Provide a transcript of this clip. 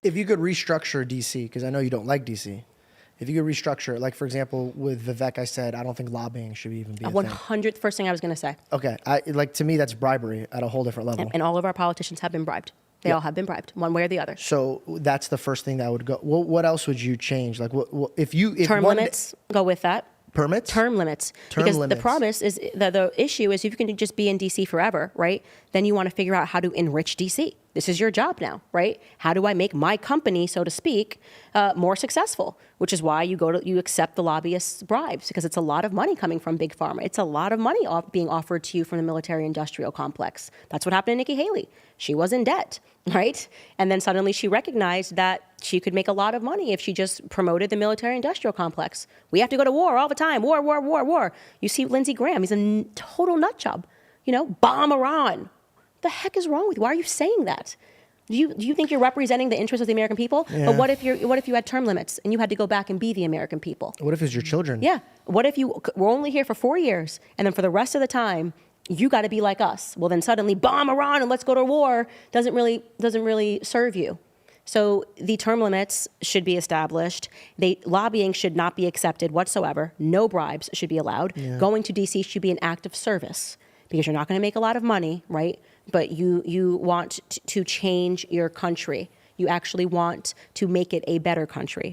If you could restructure DC, because I know you don't like DC, if you could restructure, like for example, with Vivek, I said I don't think lobbying should even be a thing. 100th first thing I was going to say. Okay, like to me that's bribery at a whole different level. And all of our politicians have been bribed. They all have been bribed, one way or the other. So that's the first thing that would go. What else would you change? Like, what if term limits go with that? Permits? Term limits. Because the promise is the issue is if you can just be in DC forever, right? Then you want to figure out how to enrich DC. This is your job now, right? How do I make my company, so to speak, more successful? Which is why you accept the lobbyists' bribes, because it's a lot of money coming from Big Pharma. It's a lot of money being offered to you from the military-industrial complex. That's what happened to Nikki Haley. She was in debt, right? And then suddenly she recognized that she could make a lot of money if she just promoted the military-industrial complex. We have to go to war all the time. War, war, war, war. You see Lindsey Graham, he's a total nut job. You know, bomb Iran. The heck is wrong with you? Why are you saying that? Do you think you're representing the interests of the American people? Yeah. But what if you had term limits and you had to go back and be the American people? What if it's your children? Yeah. What if you were only here for 4 years and then for the rest of the time you got to be like us? Well, then suddenly bomb Iran and let's go to war doesn't really serve you. So the term limits should be established. Lobbying should not be accepted whatsoever. No bribes should be allowed. Yeah. Going to DC should be an act of service because you're not going to make a lot of money, right? But you want to change your country. You actually want to make it a better country.